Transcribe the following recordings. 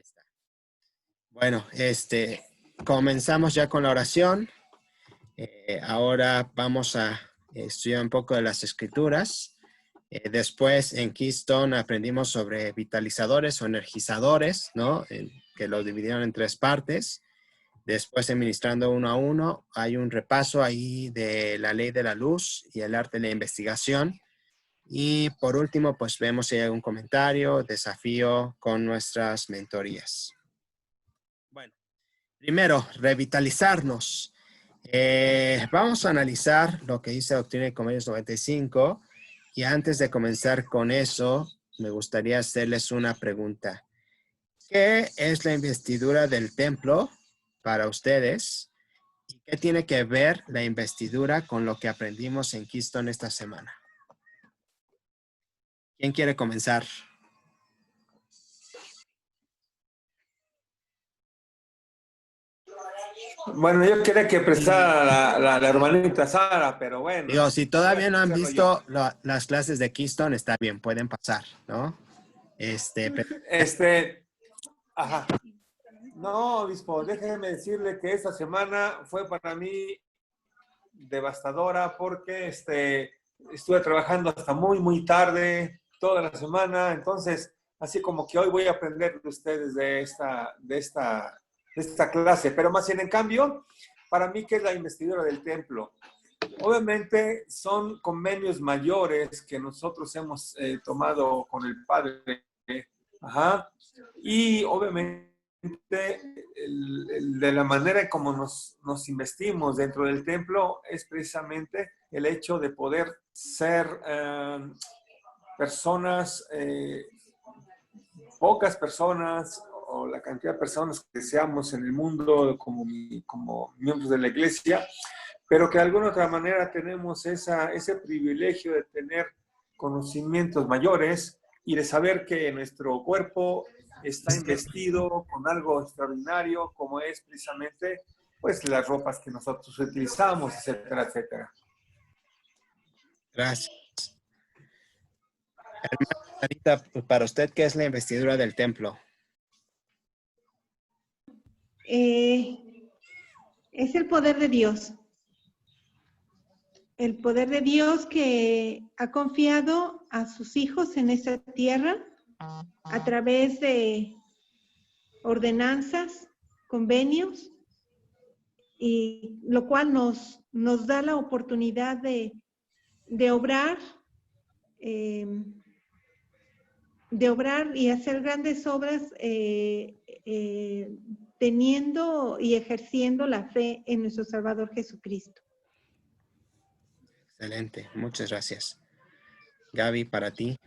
Ahí está. Bueno, comenzamos ya con la oración. Ahora vamos a estudiar un poco de las escrituras. Después en Keystone aprendimos sobre vitalizadores o energizadores, ¿no? Que los dividieron en 3 partes. Después, administrando uno a uno, hay un repaso ahí de la ley de la luz y el arte de la investigación. Y por último, pues vemos si hay algún comentario, desafío con nuestras mentorías. Bueno, primero, revitalizarnos. Vamos a analizar lo que dice Doctrina y Convenios 95. Y antes de comenzar con eso, me gustaría hacerles una pregunta. ¿Qué es la investidura del templo para ustedes? ¿Y qué tiene que ver la investidura con lo que aprendimos en Keystone esta semana? ¿Quién quiere comenzar? Bueno, yo quería que prestara la hermanita Sara, pero bueno. Digo, si voy a todavía no han hacerlo visto las clases de Keystone, está bien, pueden pasar, ¿no? Ajá. No, obispo, déjeme decirle que esta semana fue para mí devastadora porque estuve trabajando hasta muy tarde toda la semana, entonces así como que hoy voy a aprender de ustedes de esta clase, pero más bien en cambio, para mí, ¿qué es la investidura del templo? Obviamente son convenios mayores que nosotros hemos tomado con el Padre, ajá, y obviamente de la manera en como nos investimos dentro del templo es precisamente el hecho de poder ser personas, pocas personas o la cantidad de personas que seamos en el mundo como miembros de la iglesia, pero que de alguna otra manera tenemos ese privilegio de tener conocimientos mayores y de saber que nuestro cuerpo está investido con algo extraordinario, como es precisamente pues, las ropas que nosotros utilizamos, etcétera, etcétera. Gracias. Hermana Sarita, para usted, ¿qué es la investidura del templo? Es el poder de Dios. El poder de Dios que ha confiado a sus hijos en esta tierra a través de ordenanzas, convenios, y lo cual nos da la oportunidad de obrar, y hacer grandes obras teniendo y ejerciendo la fe en nuestro Salvador Jesucristo. Excelente, muchas gracias. Gaby, para ti.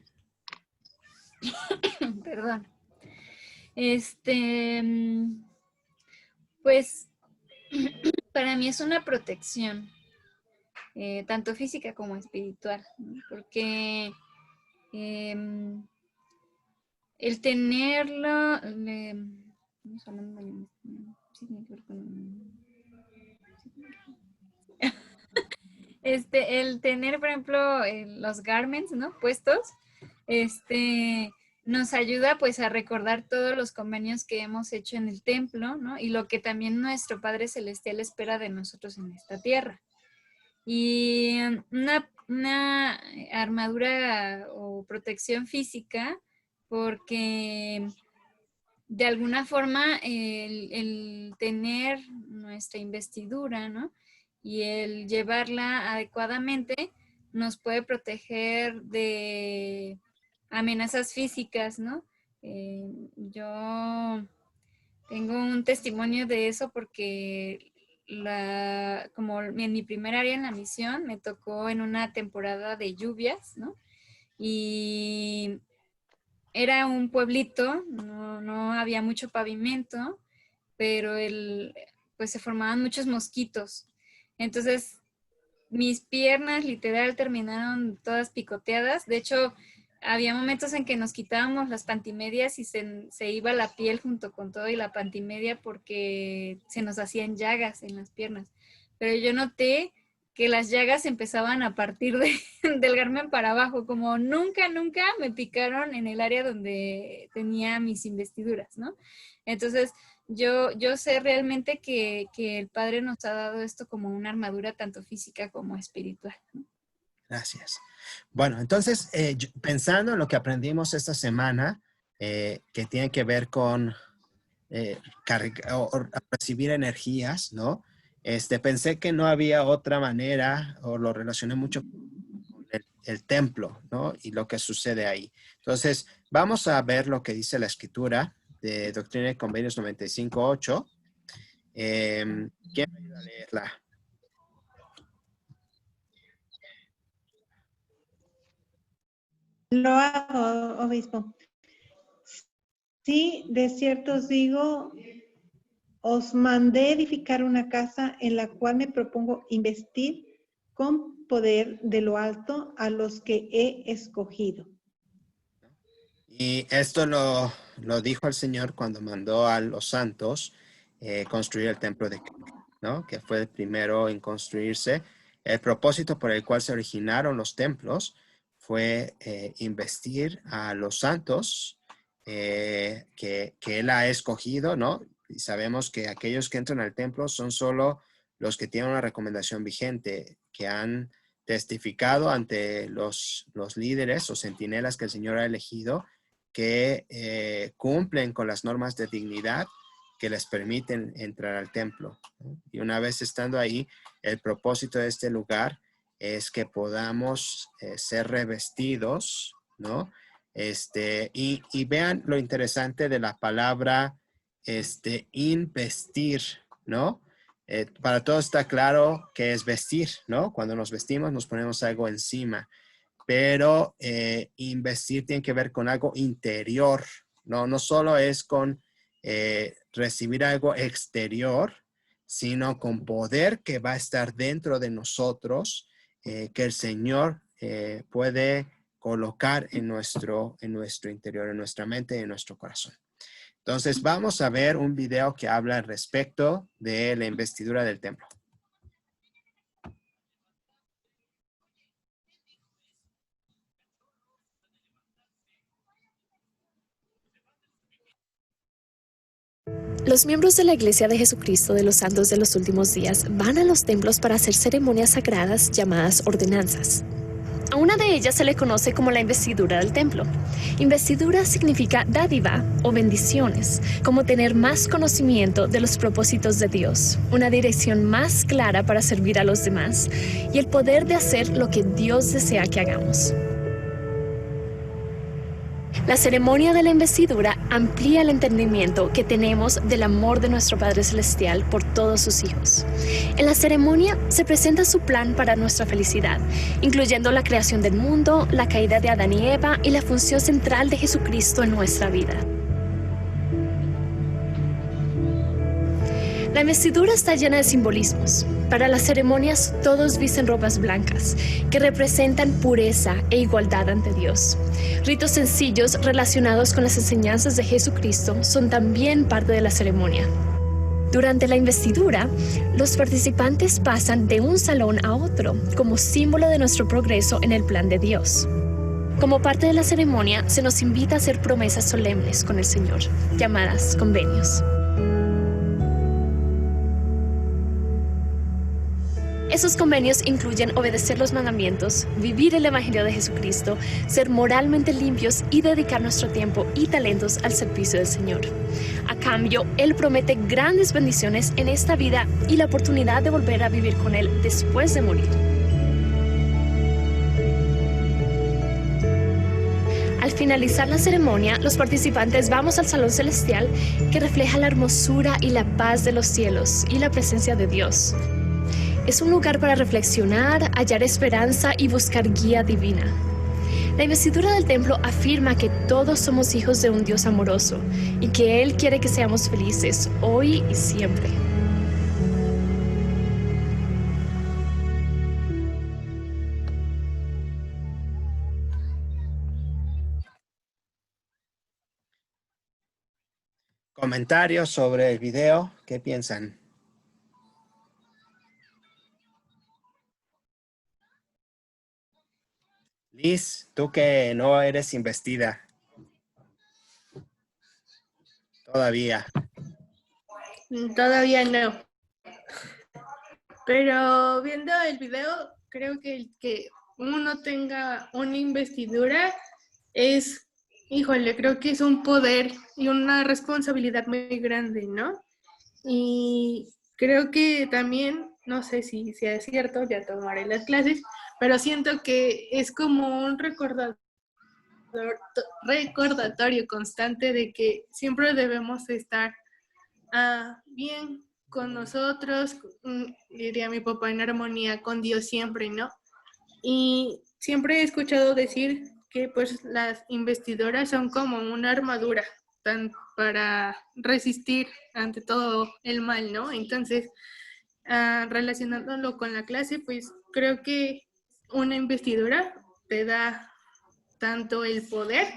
Perdón. Pues para mí es una protección, tanto física como espiritual, ¿no? Porque el tenerlo, estamos hablando el tener, por ejemplo, los garments, ¿no? Puestos, nos ayuda pues a recordar todos los convenios que hemos hecho en el templo, ¿no? Y lo que también nuestro Padre Celestial espera de nosotros en esta tierra. Y una armadura o protección física, porque de alguna forma el tener nuestra investidura, ¿no? Y el llevarla adecuadamente nos puede proteger de amenazas físicas, ¿no? Yo tengo un testimonio de eso porque como en mi primer área en la misión me tocó en una temporada de lluvias, ¿no? Y era un pueblito, no había mucho pavimento, pero pues se formaban muchos mosquitos. Entonces, mis piernas literal terminaron todas picoteadas. De hecho, había momentos en que nos quitábamos las pantimedias y se iba la piel junto con todo y la pantimedia porque se nos hacían llagas en las piernas. Pero yo noté que las llagas empezaban a partir del germen para abajo, como nunca me picaron en el área donde tenía mis investiduras, ¿no? Entonces, yo sé realmente que el Padre nos ha dado esto como una armadura tanto física como espiritual, ¿no? Gracias. Bueno, entonces, pensando en lo que aprendimos esta semana, que tiene que ver con o recibir energías, ¿no? Pensé que no había otra manera, o lo relacioné mucho con el templo, ¿no? Y lo que sucede ahí. Entonces, vamos a ver lo que dice la escritura de Doctrina y Convenios 95.8. ¿Quién me ayuda a leerla? Lo hago, obispo. Sí, de cierto os digo, os mandé edificar una casa en la cual me propongo investir con poder de lo alto a los que he escogido. Y esto lo dijo el Señor cuando mandó a los santos construir el templo de Cristo, ¿no? Que fue el primero en construirse. El propósito por el cual se originaron los templos fue investir a los santos que Él ha escogido, ¿no? Y sabemos que aquellos que entran al templo son solo los que tienen una recomendación vigente, que han testificado ante los líderes o centinelas que el Señor ha elegido, que cumplen con las normas de dignidad que les permiten entrar al templo, ¿no? Y una vez estando ahí, el propósito de este lugar es que podamos ser revestidos, ¿no? Y vean lo interesante de la palabra investir, ¿no? Para todos está claro que es vestir, ¿no? Cuando nos vestimos nos ponemos algo encima, pero investir tiene que ver con algo interior, ¿no? No solo es con recibir algo exterior, sino con poder que va a estar dentro de nosotros, que el Señor puede colocar en nuestro interior, en nuestra mente y en nuestro corazón. Entonces, vamos a ver un video que habla al respecto de la investidura del templo. Los miembros de la Iglesia de Jesucristo de los Santos de los Últimos Días van a los templos para hacer ceremonias sagradas llamadas ordenanzas. A una de ellas se le conoce como la investidura del templo. Investidura significa dádiva o bendiciones, como tener más conocimiento de los propósitos de Dios, una dirección más clara para servir a los demás y el poder de hacer lo que Dios desea que hagamos. La ceremonia de la investidura amplía el entendimiento que tenemos del amor de nuestro Padre Celestial por todos sus hijos. En la ceremonia se presenta su plan para nuestra felicidad, incluyendo la creación del mundo, la caída de Adán y Eva y la función central de Jesucristo en nuestra vida. La investidura está llena de simbolismos. Para las ceremonias todos visten ropas blancas, que representan pureza e igualdad ante Dios. Ritos sencillos relacionados con las enseñanzas de Jesucristo son también parte de la ceremonia. Durante la investidura, los participantes pasan de un salón a otro, como símbolo de nuestro progreso en el plan de Dios. Como parte de la ceremonia, se nos invita a hacer promesas solemnes con el Señor, llamadas convenios. Esos convenios incluyen obedecer los mandamientos, vivir el Evangelio de Jesucristo, ser moralmente limpios y dedicar nuestro tiempo y talentos al servicio del Señor. A cambio, Él promete grandes bendiciones en esta vida y la oportunidad de volver a vivir con Él después de morir. Al finalizar la ceremonia, los participantes vamos al salón celestial que refleja la hermosura y la paz de los cielos y la presencia de Dios. Es un lugar para reflexionar, hallar esperanza y buscar guía divina. La investidura del templo afirma que todos somos hijos de un Dios amoroso y que Él quiere que seamos felices hoy y siempre. Comentarios sobre el video, ¿qué piensan? Liz, tú que no eres investida todavía. Todavía no. Pero viendo el video, creo que el que uno tenga una investidura es, híjole, creo que es un poder y una responsabilidad muy grande, ¿no? Y creo que también, no sé si sea cierto, ya tomaré las clases, pero siento que es como un recordatorio constante de que siempre debemos estar bien con nosotros, diría mi papá, en armonía con Dios siempre, ¿no? Y siempre he escuchado decir que pues las investidoras son como una armadura para resistir ante todo el mal, ¿no? Entonces, relacionándolo con la clase, pues creo que una investidura te da tanto el poder,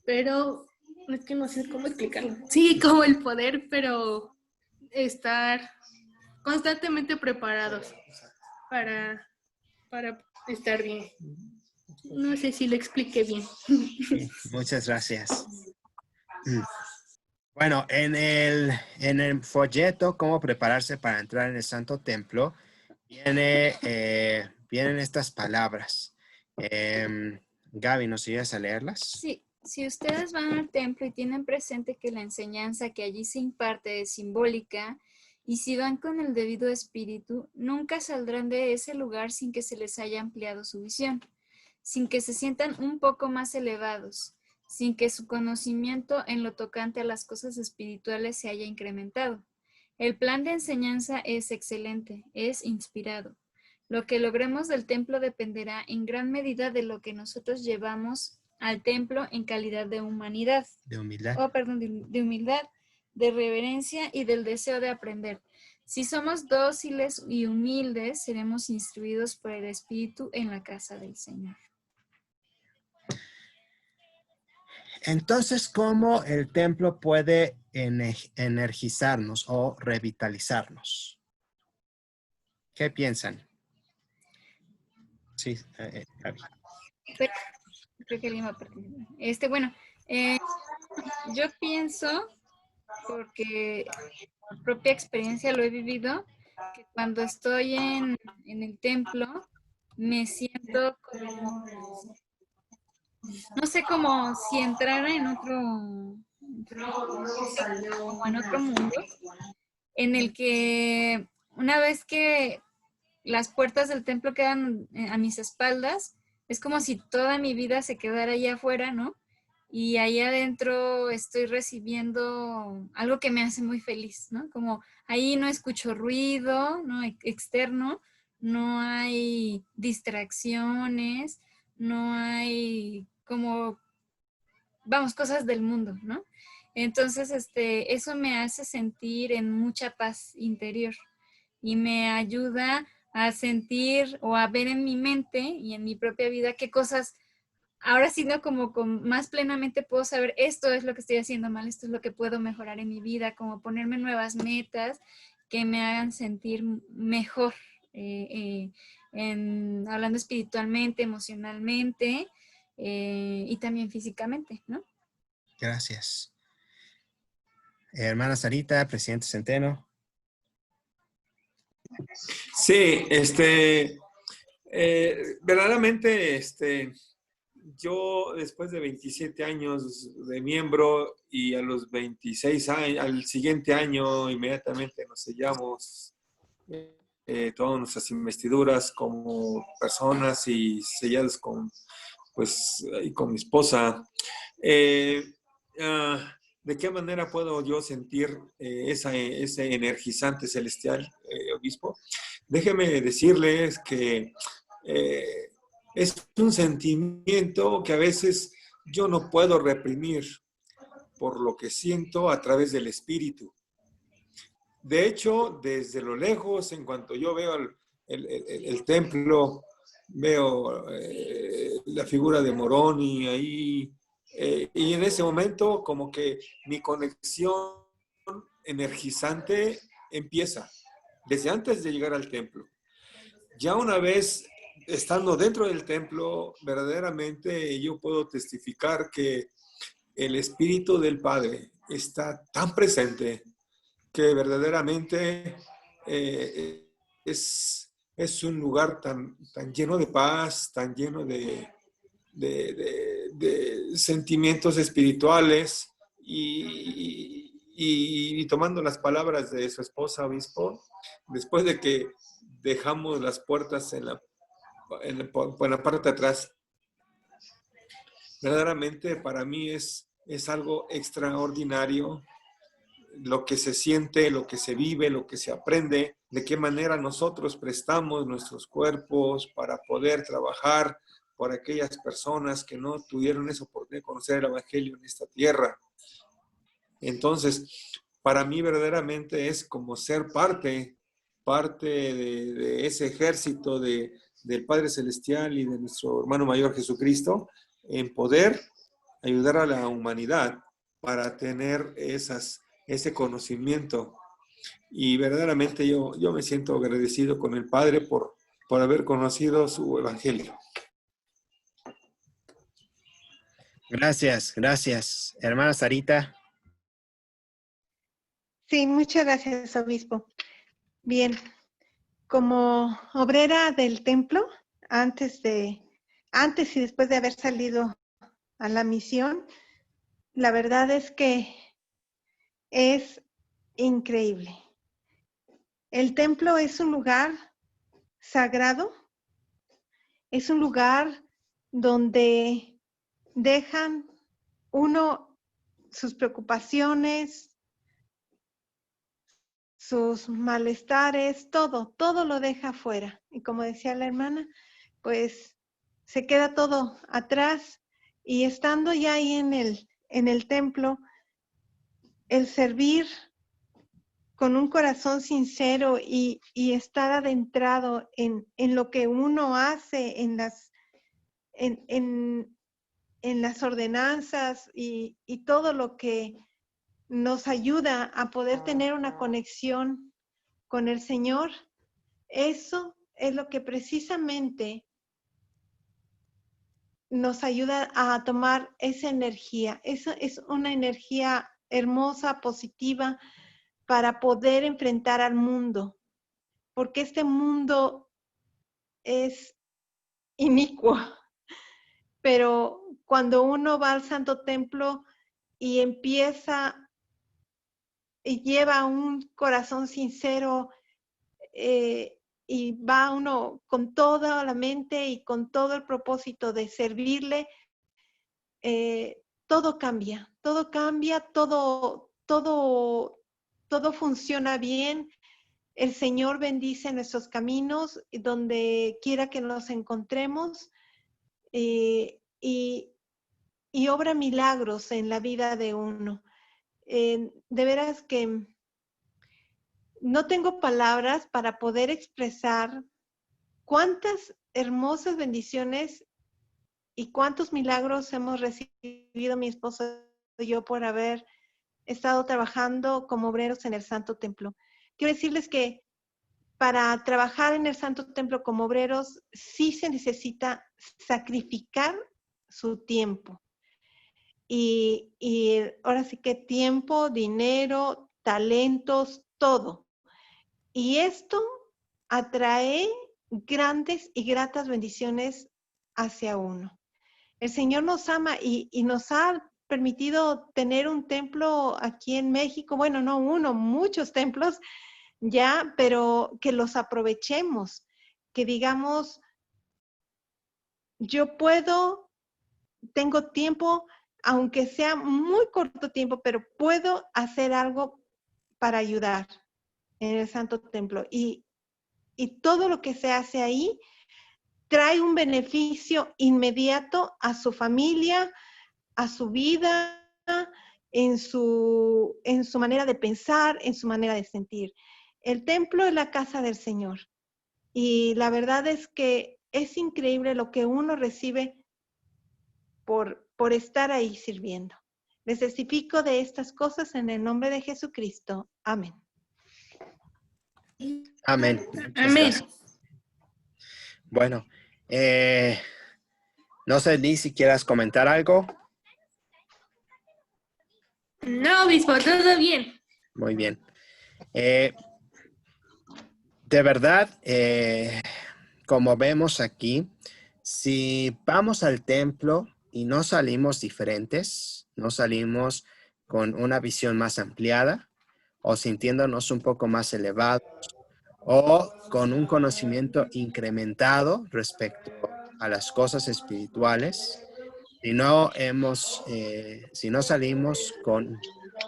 pero es que no sé cómo explicarlo. Sí, como el poder, pero estar constantemente preparados para estar bien. No sé si lo expliqué bien. Sí, muchas gracias. Bueno, en el folleto, cómo prepararse para entrar en el Santo Templo, vienen estas palabras. Gaby, ¿nos ayudas a leerlas? Sí, si ustedes van al templo y tienen presente que la enseñanza que allí se imparte es simbólica, y si van con el debido espíritu, nunca saldrán de ese lugar sin que se les haya ampliado su visión, sin que se sientan un poco más elevados, sin que su conocimiento en lo tocante a las cosas espirituales se haya incrementado. El plan de enseñanza es excelente, es inspirado. Lo que logremos del templo dependerá en gran medida de lo que nosotros llevamos al templo en calidad de humanidad. De humildad. De humildad, de reverencia y del deseo de aprender. Si somos dóciles y humildes, seremos instruidos por el Espíritu en la casa del Señor. Entonces, ¿cómo el templo puede energizarnos o revitalizarnos? ¿Qué piensan? Sí, Gaby. Creo que alguien va a participar. Bueno, yo pienso, porque por propia experiencia lo he vivido, que cuando estoy en el templo, me siento como, no sé, como si entrara en como en otro mundo, en el que una vez que las puertas del templo quedan a mis espaldas, es como si toda mi vida se quedara allá afuera, ¿no? Y ahí adentro estoy recibiendo algo que me hace muy feliz, ¿no? Como ahí no escucho ruido, ¿no? Externo, no hay distracciones, no hay como, vamos, cosas del mundo, ¿no? Entonces, eso me hace sentir en mucha paz interior y me ayuda a sentir o a ver en mi mente y en mi propia vida qué cosas, ahora sí, ¿no? Como más plenamente puedo saber, esto es lo que estoy haciendo mal, esto es lo que puedo mejorar en mi vida, como ponerme nuevas metas que me hagan sentir mejor, hablando espiritualmente, emocionalmente y también físicamente, ¿no? Gracias. Hermana Sarita, presidente Centeno. Sí, verdaderamente, yo después de 27 años de miembro y a los 26 años, al siguiente año inmediatamente nos sellamos todas nuestras investiduras como personas y selladas con mi esposa. ¿De qué manera puedo yo sentir ese energizante celestial, obispo? Déjeme decirles que es un sentimiento que a veces yo no puedo reprimir por lo que siento a través del espíritu. De hecho, desde lo lejos, en cuanto yo veo el templo, veo la figura de Moroni ahí, y en ese momento como que mi conexión energizante empieza, desde antes de llegar al templo. Ya una vez estando dentro del templo, verdaderamente yo puedo testificar que el Espíritu del Padre está tan presente que verdaderamente es un lugar tan lleno de paz, tan lleno de sentimientos espirituales y tomando las palabras de su esposa, obispo, después de que dejamos las puertas en la parte de atrás, verdaderamente para mí es algo extraordinario lo que se siente, lo que se vive, lo que se aprende, de qué manera nosotros prestamos nuestros cuerpos para poder trabajar por aquellas personas que no tuvieron esa oportunidad de conocer el Evangelio en esta tierra. Entonces, para mí verdaderamente es como ser parte de ese ejército del Padre Celestial y de nuestro hermano mayor Jesucristo, en poder ayudar a la humanidad para tener ese conocimiento. Y verdaderamente yo me siento agradecido con el Padre por haber conocido su Evangelio. Gracias. Hermana Sarita. Sí, muchas gracias, obispo. Bien, como obrera del templo, antes y después de haber salido a la misión, la verdad es que es increíble. El templo es un lugar sagrado, es un lugar donde dejan uno sus preocupaciones, sus malestares, todo lo deja afuera. Y como decía la hermana, pues se queda todo atrás y estando ya ahí en el templo, el servir con un corazón sincero y estar adentrado en lo que uno hace, en las ordenanzas y todo lo que nos ayuda a poder tener una conexión con el Señor, eso es lo que precisamente nos ayuda a tomar esa energía. Eso es una energía hermosa, positiva, para poder enfrentar al mundo, porque este mundo es inicuo, pero cuando uno va al Santo Templo y empieza y lleva un corazón sincero y va uno con toda la mente y con todo el propósito de servirle, todo cambia, todo funciona bien. El Señor bendice nuestros caminos donde quiera que nos encontremos y obra milagros en la vida de uno. De veras que no tengo palabras para poder expresar cuántas hermosas bendiciones y cuántos milagros hemos recibido mi esposo y yo por haber estado trabajando como obreros en el Santo Templo. Quiero decirles que para trabajar en el Santo Templo como obreros sí se necesita sacrificar su tiempo. Y ahora sí que tiempo, dinero, talentos, todo. Y esto atrae grandes y gratas bendiciones hacia uno. El Señor nos ama y nos ha permitido tener un templo aquí en México. Bueno, no uno, muchos templos ya, pero que los aprovechemos. Que digamos, yo tengo tiempo, aunque sea muy corto tiempo, pero puedo hacer algo para ayudar en el Santo Templo. Y todo lo que se hace ahí trae un beneficio inmediato a su familia, a su vida, en su manera de pensar, en su manera de sentir. El templo es la casa del Señor. Y la verdad es que es increíble lo que uno recibe por estar ahí sirviendo. Les testifico de estas cosas en el nombre de Jesucristo. Amén. Amén. Amén. Bueno, No sé, Liz, si quieras comentar algo. No, obispo, todo bien. Muy bien. De verdad, como vemos aquí, si vamos al templo y no salimos diferentes, no salimos con una visión más ampliada o sintiéndonos un poco más elevados o con un conocimiento incrementado respecto a las cosas espirituales, si no salimos con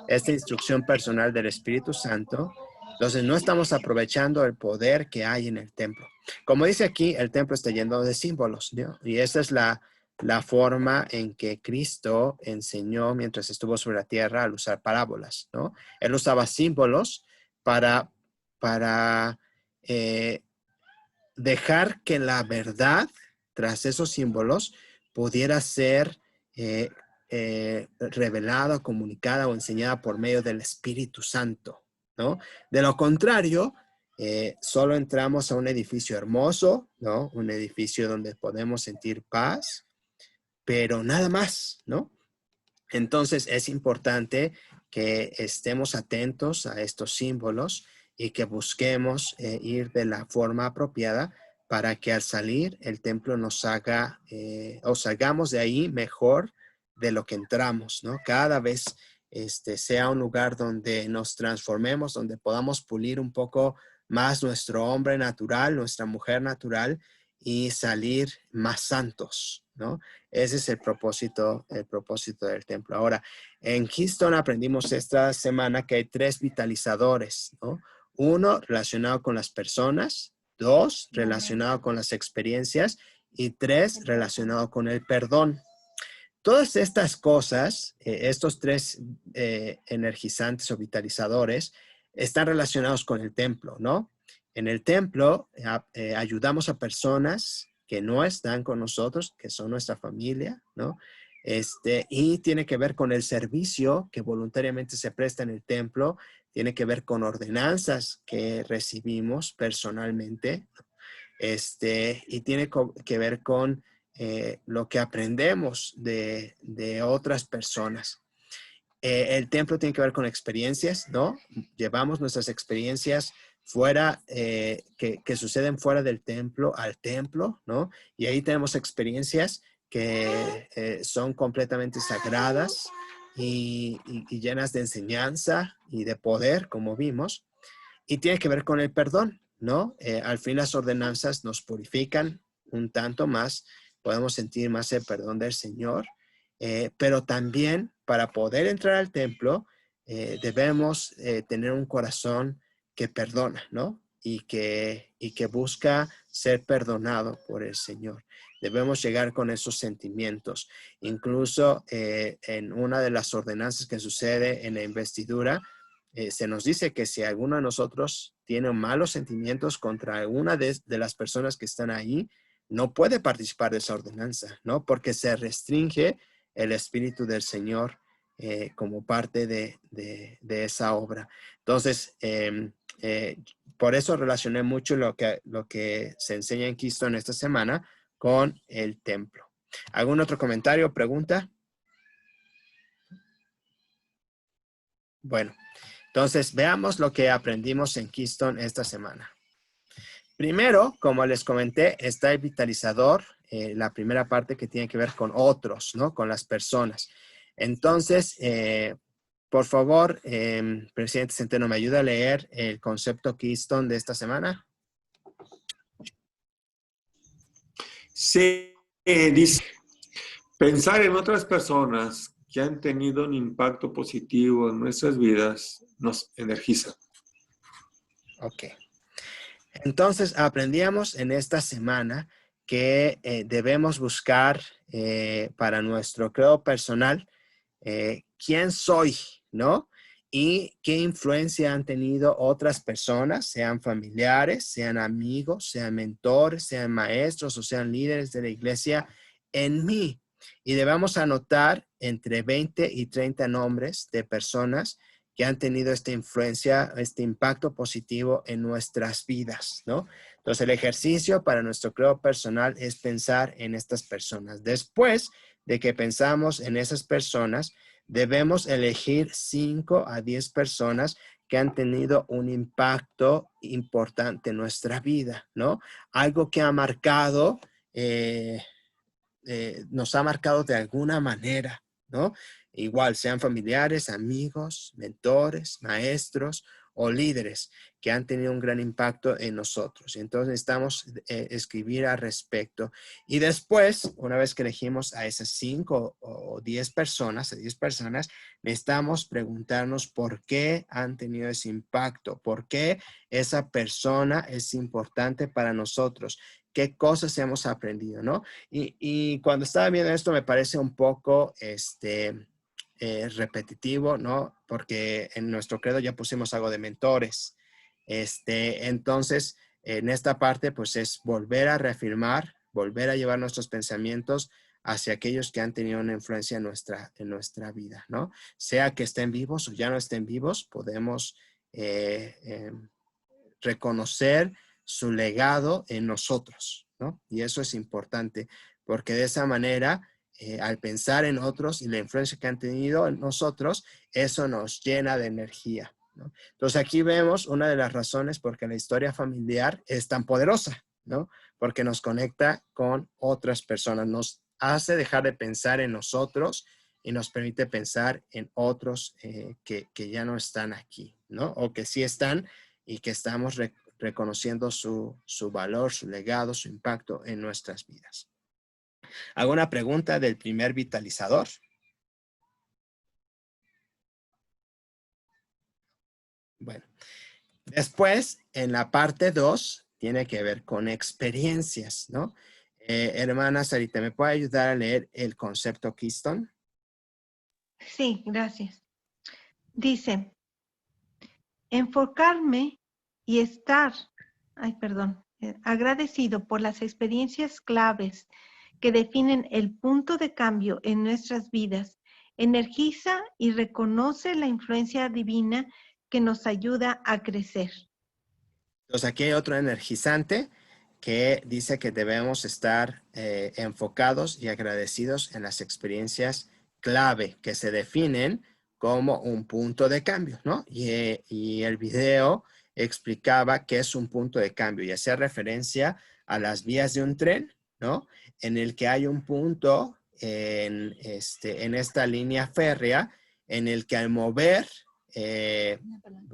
esta instrucción personal del Espíritu Santo, entonces no estamos aprovechando el poder que hay en el templo. Como dice aquí, el templo está lleno de símbolos, ¿no? Y esa es la forma en que Cristo enseñó mientras estuvo sobre la tierra al usar parábolas, ¿no? Él usaba símbolos para dejar que la verdad tras esos símbolos pudiera ser revelada, comunicada o enseñada por medio del Espíritu Santo, ¿no? De lo contrario, solo entramos a un edificio hermoso, ¿no? Un edificio donde podemos sentir paz, pero nada más, ¿no? Entonces es importante que estemos atentos a estos símbolos y que busquemos ir de la forma apropiada para que al salir el templo nos haga o salgamos de ahí mejor de lo que entramos, ¿no? Cada vez sea un lugar donde nos transformemos, donde podamos pulir un poco más nuestro hombre natural, nuestra mujer natural y salir más santos, ¿no? Ese es el propósito del templo. Ahora, en Keystone aprendimos esta semana que hay 3 vitalizadores, ¿no? 1, relacionado con las personas. 2, relacionado con las experiencias. Y 3, relacionado con el perdón. Todas estas cosas, estos 3 energizantes o vitalizadores, están relacionados con el templo, ¿no? En el templo ayudamos a personas que no están con nosotros, que son nuestra familia, ¿no? Y tiene que ver con el servicio que voluntariamente se presta en el templo, tiene que ver con ordenanzas que recibimos personalmente, y tiene que ver con lo que aprendemos de otras personas. El templo tiene que ver con experiencias, ¿no? Llevamos nuestras experiencias fuera, que suceden fuera del templo al templo, ¿no? Y ahí tenemos experiencias que son completamente sagradas y llenas de enseñanza y de poder, como vimos. Y tiene que ver con el perdón, ¿no? Al fin las ordenanzas nos purifican un tanto más, podemos sentir más el perdón del Señor, pero también para poder entrar al templo debemos tener un corazón que perdona, ¿no? Y que busca ser perdonado por el Señor. Debemos llegar con esos sentimientos. Incluso en una de las ordenanzas que sucede en la investidura, se nos dice que si alguno de nosotros tiene malos sentimientos contra alguna de las personas que están ahí, no puede participar de esa ordenanza, ¿no? Porque se restringe el Espíritu del Señor como parte de esa obra. Entonces, por eso relacioné mucho lo que se enseña en Keystone esta semana con el templo. ¿Algún otro comentario o pregunta? Bueno, entonces veamos lo que aprendimos en Keystone esta semana. Primero, como les comenté, está el vitalizador, la primera parte que tiene que ver con otros, ¿no? Con las personas. Entonces, por favor, presidente Centeno, ¿me ayuda a leer el concepto Keystone de esta semana? Sí, dice, pensar en otras personas que han tenido un impacto positivo en nuestras vidas nos energiza. Ok. Entonces, aprendíamos en esta semana que debemos buscar para nuestro credo personal quién soy, ¿no? Y qué influencia han tenido otras personas, sean familiares, sean amigos, sean mentores, sean maestros o sean líderes de la iglesia en mí. Y debemos anotar entre 20 y 30 nombres de personas que han tenido esta influencia, este impacto positivo en nuestras vidas, ¿no? Entonces, el ejercicio para nuestro credo personal es pensar en estas personas. Después de que pensamos en esas personas, debemos elegir 5 a 10 personas que han tenido un impacto importante en nuestra vida, ¿no? Algo que ha marcado, nos ha marcado de alguna manera, ¿no? Igual sean familiares, amigos, mentores, maestros o líderes que han tenido un gran impacto en nosotros. Entonces necesitamos escribir al respecto. Y después, una vez que elegimos a esas 5 o 10 personas, necesitamos preguntarnos por qué han tenido ese impacto, por qué esa persona es importante para nosotros, qué cosas hemos aprendido, ¿no? Y cuando estaba viendo esto me parece un poco repetitivo, ¿no? Porque en nuestro credo ya pusimos algo de mentores. Entonces, en esta parte, pues es volver a reafirmar, volver a llevar nuestros pensamientos hacia aquellos que han tenido una influencia en nuestra vida, ¿no? Sea que estén vivos o ya no estén vivos, podemos reconocer su legado en nosotros, ¿no? Y eso es importante, porque de esa manera, al pensar en otros y la influencia que han tenido en nosotros, eso nos llena de energía, ¿no? Entonces aquí vemos una de las razones por qué la historia familiar es tan poderosa, ¿no? Porque nos conecta con otras personas, nos hace dejar de pensar en nosotros y nos permite pensar en otros que ya no están aquí, ¿no? O que sí están y que estamos reconociendo su valor, su legado, su impacto en nuestras vidas. ¿Alguna pregunta del primer vitalizador? Bueno, después, en la parte 2, tiene que ver con experiencias, ¿no? Hermana Sarita, ¿me puede ayudar a leer el concepto Keystone? Sí, gracias. Dice, enfocarme y estar, agradecido por las experiencias claves que definen el punto de cambio en nuestras vidas, energiza y reconoce la influencia divina que nos ayuda a crecer. Entonces aquí hay otro energizante que dice que debemos estar enfocados y agradecidos en las experiencias clave que se definen como un punto de cambio, ¿no? Y el video explicaba qué es un punto de cambio y hacía referencia a las vías de un tren, ¿no? En el que hay un punto en esta línea férrea en el que al mover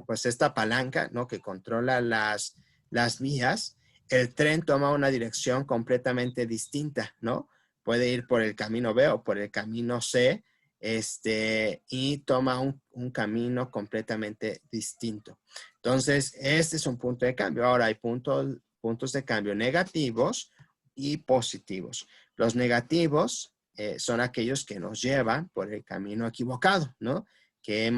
pues esta palanca, ¿no? Que controla las vías, el tren toma una dirección completamente distinta, ¿no? Puede ir por el camino B o por el camino C, y toma un camino completamente distinto. Entonces, este es un punto de cambio. Ahora hay puntos de cambio negativos y positivos. Los negativos son aquellos que nos llevan por el camino equivocado, ¿no? Que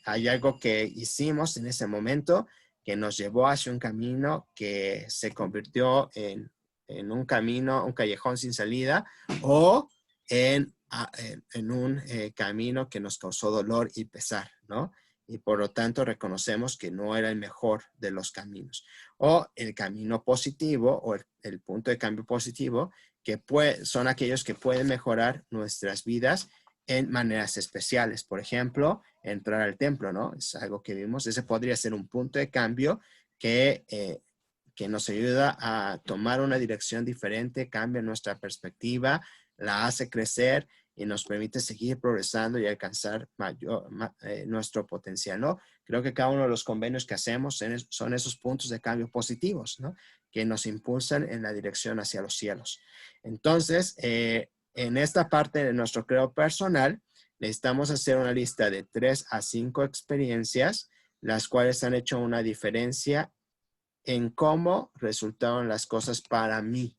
hay algo que hicimos en ese momento que nos llevó hacia un camino que se convirtió en un camino, un callejón sin salida, o en un camino que nos causó dolor y pesar, ¿no? Y por lo tanto reconocemos que no era el mejor de los caminos. O el camino positivo o el punto de cambio positivo, que son aquellos que pueden mejorar nuestras vidas en maneras especiales. Por ejemplo, entrar al templo, ¿no? Es algo que vimos. Ese podría ser un punto de cambio que nos ayuda a tomar una dirección diferente, cambia nuestra perspectiva, la hace crecer y nos permite seguir progresando y alcanzar nuestro potencial, ¿no? Creo que cada uno de los convenios que hacemos son esos puntos de cambio positivos, ¿no? Que nos impulsan en la dirección hacia los cielos. Entonces, en esta parte de nuestro credo personal, necesitamos hacer una lista de 3 a 5 experiencias, las cuales han hecho una diferencia en cómo resultaron las cosas para mí,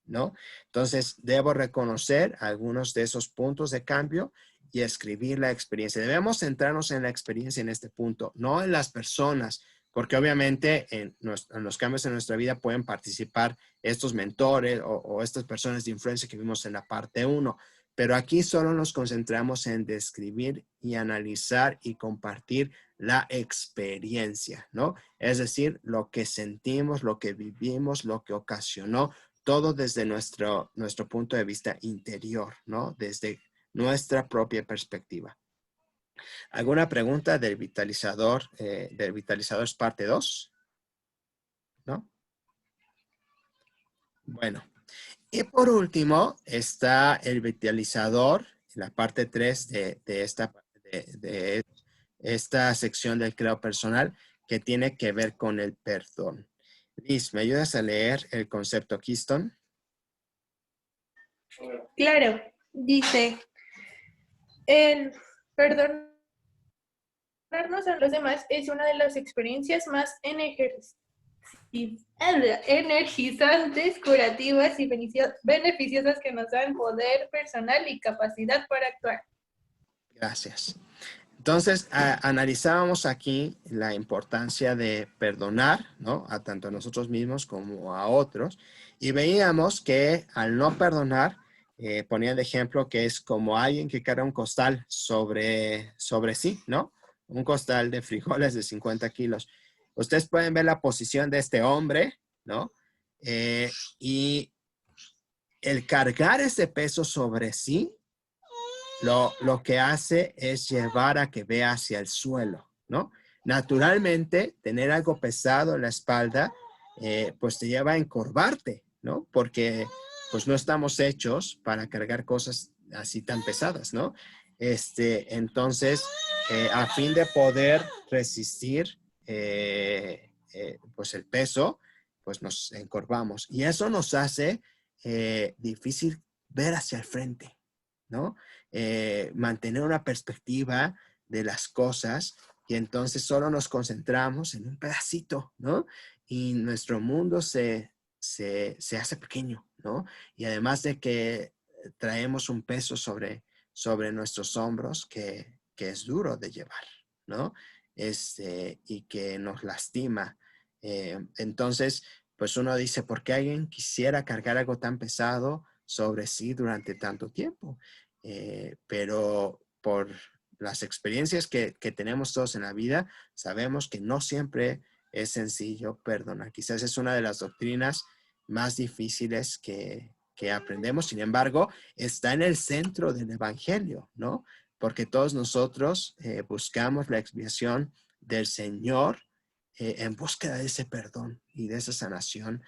¿no? Entonces, debo reconocer algunos de esos puntos de cambio y escribir la experiencia. Debemos centrarnos en la experiencia en este punto, no en las personas, porque obviamente en los cambios en nuestra vida pueden participar estos mentores o estas personas de influencia que vimos en la parte 1, Pero aquí solo nos concentramos en describir y analizar y compartir la experiencia, ¿no? Es decir, lo que sentimos, lo que vivimos, lo que ocasionó, todo desde nuestro punto de vista interior, ¿no? Desde nuestra propia perspectiva. ¿Alguna pregunta del vitalizador? Del vitalizador es parte 2, ¿no? Bueno. Y por último está el vitalizador, la parte 3 de esta sección del creo personal que tiene que ver con el perdón. Liz, ¿me ayudas a leer el concepto Keystone? Claro, dice, el perdonarnos a los demás es una de las experiencias más energizantes, curativas y beneficiosas que nos dan poder personal y capacidad para actuar. Gracias. Entonces, analizábamos aquí la importancia de perdonar, ¿no? A tanto a nosotros mismos como a otros. Y veíamos que al no perdonar, ponía de ejemplo que es como alguien que carga un costal sobre sí, ¿no? Un costal de frijoles de 50 kilos. Ustedes pueden ver la posición de este hombre, ¿no? Y el cargar ese peso sobre sí, lo que hace es llevar a que vea hacia el suelo, ¿no? Naturalmente, tener algo pesado en la espalda, pues te lleva a encorvarte, ¿no? Porque pues no estamos hechos para cargar cosas así tan pesadas, ¿no? Entonces, a fin de poder resistir pues el peso, pues nos encorvamos. Y eso nos hace difícil ver hacia el frente, ¿no? Mantener una perspectiva de las cosas y entonces solo nos concentramos en un pedacito, ¿no? Y nuestro mundo se hace pequeño, ¿no? Y además de que traemos un peso sobre nuestros hombros que es duro de llevar, ¿no? Y que nos lastima. Entonces, pues uno dice, ¿por qué alguien quisiera cargar algo tan pesado sobre sí durante tanto tiempo? Pero por las experiencias que tenemos todos en la vida, sabemos que no siempre es sencillo perdonar. Quizás es una de las doctrinas más difíciles que aprendemos. Sin embargo, está en el centro del evangelio, ¿no? Porque todos nosotros buscamos la expiación del Señor en búsqueda de ese perdón y de esa sanación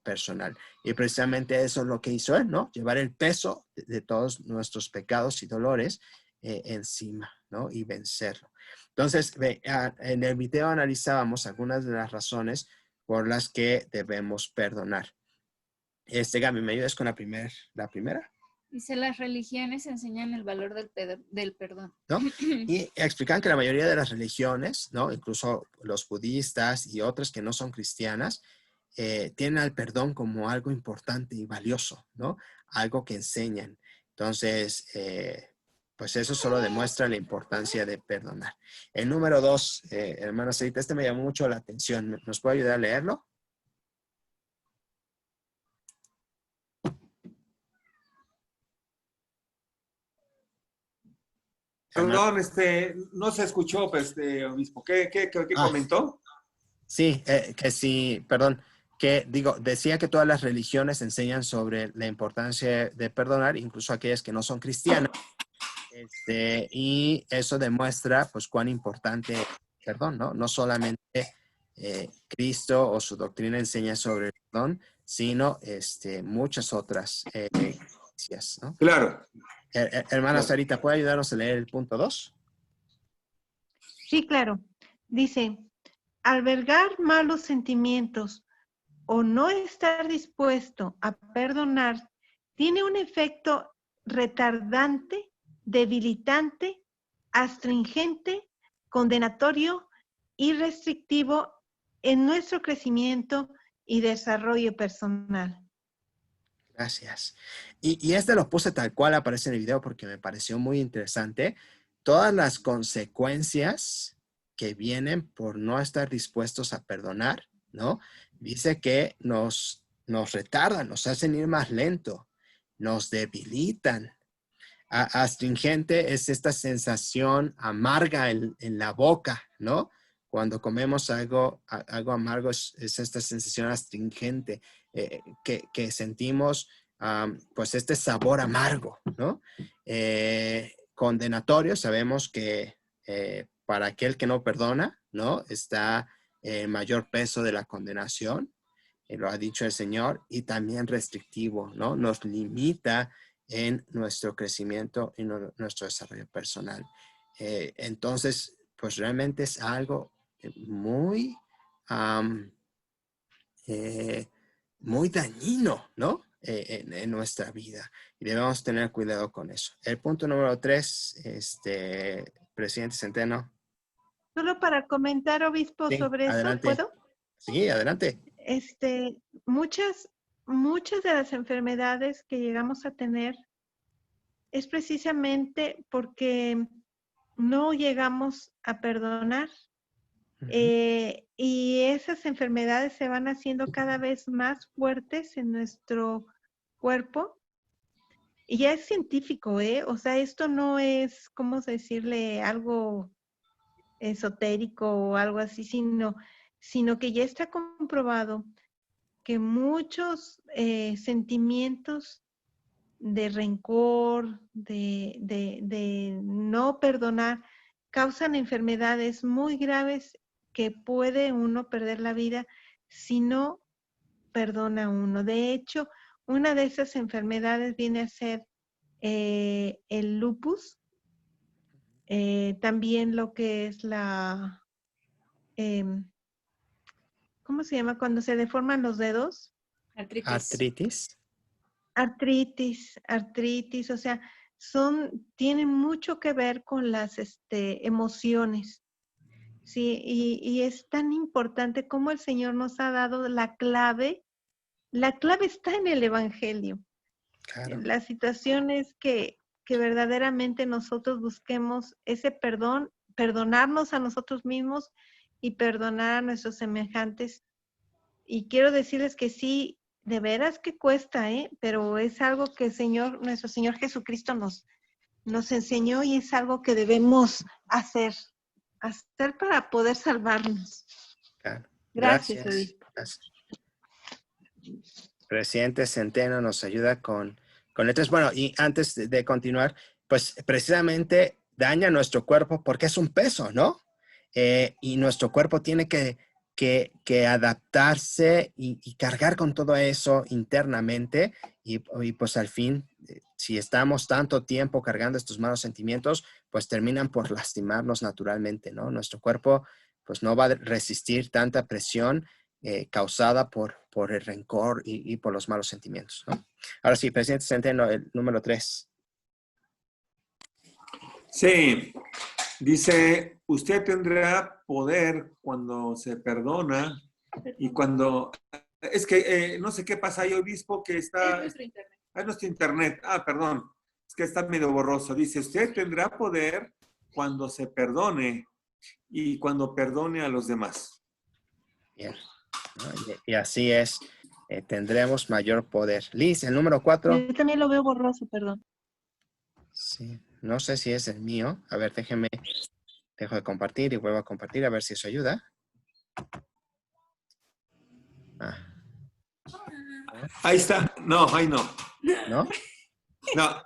personal. Y precisamente eso es lo que hizo él, ¿no? Llevar el peso de todos nuestros pecados y dolores encima, ¿no? Y vencerlo. Entonces, en el video analizábamos algunas de las razones por las que debemos perdonar. Gaby, ¿me ayudas con la primera? Dice, las religiones enseñan el valor del perdón. ¿No? Y explican que la mayoría de las religiones, ¿no? Incluso los budistas y otras que no son cristianas, tienen al perdón como algo importante y valioso, ¿no? Algo que enseñan. Entonces, pues eso solo demuestra la importancia de perdonar. El número 2, hermana Sarita, me llamó mucho la atención. ¿Nos puede ayudar a leerlo? Perdón, no se escuchó, pues, obispo. ¿Qué comentó? Sí, que sí, perdón, que digo, decía que todas las religiones enseñan sobre la importancia de perdonar, incluso aquellas que no son cristianas, y eso demuestra, pues, cuán importante es el perdón, ¿no? No solamente Cristo o su doctrina enseña sobre el perdón, sino muchas otras iglesias, ¿no? Claro. Hermana Sarita, ¿puede ayudarnos a leer el punto 2? Sí, claro. Dice, albergar malos sentimientos o no estar dispuesto a perdonar tiene un efecto retardante, debilitante, astringente, condenatorio y restrictivo en nuestro crecimiento y desarrollo personal. Gracias. Y lo puse tal cual aparece en el video porque me pareció muy interesante. Todas las consecuencias que vienen por no estar dispuestos a perdonar, ¿no? Dice que nos retardan, nos hacen ir más lento, nos debilitan, Astringente es esta sensación amarga en la boca, ¿no? Cuando comemos algo amargo es esta sensación astringente que sentimos, pues este sabor amargo, ¿no? Condenatorio, sabemos que para aquel que no perdona, ¿no? Está el mayor peso de la condenación, lo ha dicho el Señor, y también restrictivo, ¿no? Nos limita en nuestro crecimiento y nuestro desarrollo personal. Entonces, pues realmente es algo muy, muy dañino, ¿no? En nuestra vida. Y debemos tener cuidado con eso. El punto número 3, presidente Centeno. Solo para comentar, obispo, Sí, sobre adelante. eso, ¿puedo? Sí, adelante. Muchas de las enfermedades que llegamos a tener es precisamente porque no llegamos a perdonar. Y esas enfermedades se van haciendo cada vez más fuertes en nuestro cuerpo. Y ya es científico, ¿eh? O sea, esto no es, ¿cómo decirle? Algo esotérico o algo así, sino que ya está comprobado que muchos sentimientos de rencor, de no perdonar, causan enfermedades muy graves que puede uno perder la vida si no perdona uno. De hecho, una de esas enfermedades viene a ser el lupus, también lo que es ¿cómo se llama? Cuando se deforman los dedos. Artritis. Artritis, o sea, tienen mucho que ver con las emociones. Sí, y es tan importante como el Señor nos ha dado la clave. La clave está en el Evangelio. Claro. La situación es que verdaderamente nosotros busquemos ese perdón, perdonarnos a nosotros mismos y perdonar a nuestros semejantes. Y quiero decirles que sí, de veras que cuesta, pero es algo que nuestro Señor Jesucristo nos enseñó y es algo que debemos hacer para poder salvarnos. Claro. Gracias, obispo. Gracias. Presidente Centeno nos ayuda con letras. Bueno, y antes de continuar, pues precisamente daña nuestro cuerpo porque es un peso, ¿no? Y nuestro cuerpo tiene que adaptarse y cargar con todo eso internamente y pues al fin, si estamos tanto tiempo cargando estos malos sentimientos, pues terminan por lastimarnos naturalmente, ¿no? Nuestro cuerpo pues no va a resistir tanta presión causada por el rencor y por los malos sentimientos, ¿no? Ahora sí, presidente Centeno, el número 3. Sí, dice, usted tendrá poder cuando se perdona y cuando... Es que no sé qué pasa ahí, obispo, que está... Es nuestro internet. Es nuestro internet. Perdón, es que está medio borroso. Dice, usted tendrá poder cuando se perdone y cuando perdone a los demás. Bien. Y así es, tendremos mayor poder. Liz, el número 4. Yo también lo veo borroso, perdón. Sí, no sé si es el mío. A ver, dejo de compartir y vuelvo a compartir a ver si eso ayuda. Ahí está. No, ahí no. ¿No? No.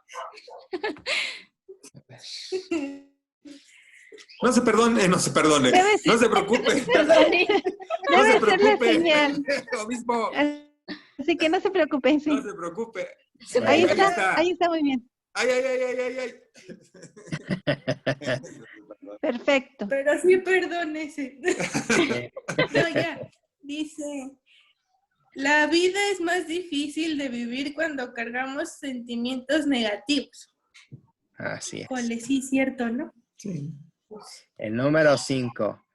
No se perdone, no se perdone. No se preocupe. No se preocupe. Señal. Obispo. Así que no se preocupen. Sí. No se preocupe. Ahí está muy bien. Ay. Perfecto. Pero sí, perdónese. No, ya. Dice, la vida es más difícil de vivir cuando cargamos sentimientos negativos. Así es. Ole, sí, cierto, ¿no? Sí. El número 5.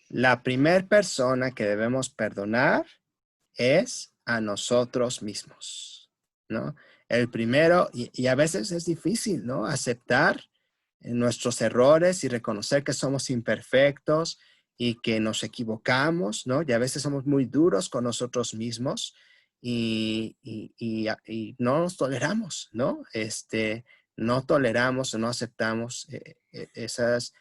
La primera persona que debemos perdonar es a nosotros mismos, ¿no? El primero, y a veces es difícil, ¿no? Aceptar nuestros errores y reconocer que somos imperfectos y que nos equivocamos, ¿no? Y a veces somos muy duros con nosotros mismos y no nos toleramos, ¿no? no toleramos o no aceptamos esas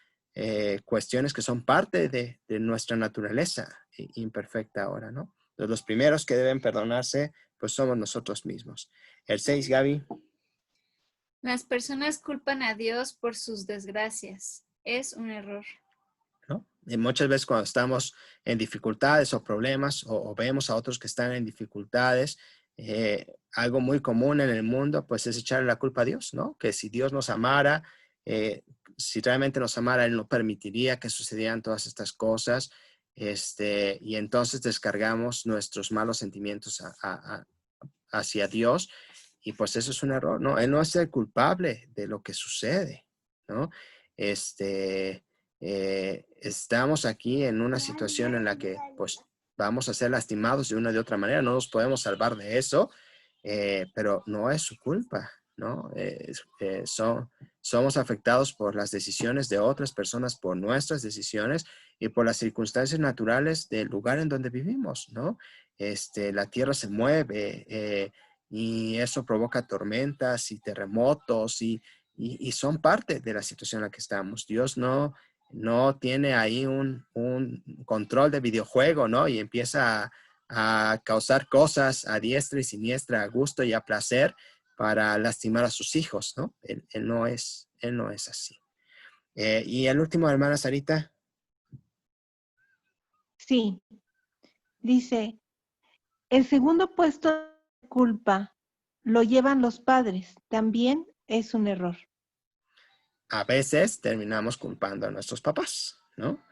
cuestiones que son parte de nuestra naturaleza imperfecta ahora, ¿no? Entonces, los primeros que deben perdonarse, pues somos nosotros mismos. El 6, Gaby. Las personas culpan a Dios por sus desgracias. Es un error. ¿No? Y muchas veces cuando estamos en dificultades o problemas o vemos a otros que están en dificultades, algo muy común en el mundo pues es echarle la culpa a Dios, ¿no? Que si Dios nos amara, si realmente nos amara, Él no permitiría que sucedieran todas estas cosas, y entonces descargamos nuestros malos sentimientos hacia Dios, y pues eso es un error, ¿no? Él no es el culpable de lo que sucede, ¿no? Estamos aquí en una situación en la que pues vamos a ser lastimados de una de otra manera, no nos podemos salvar de eso, pero no es su culpa, ¿no? Somos afectados por las decisiones de otras personas, por nuestras decisiones y por las circunstancias naturales del lugar en donde vivimos, ¿no? La tierra se mueve y eso provoca tormentas y terremotos y son parte de la situación en la que estamos. Dios no tiene ahí un control de videojuego, ¿no? Y empieza a causar cosas a diestra y siniestra, a gusto y a placer para lastimar a sus hijos, ¿no? Él no es así. Y el último, hermana Sarita. Sí, dice, el segundo puesto de culpa lo llevan los padres. También es un error. A veces terminamos culpando a nuestros papás, ¿no?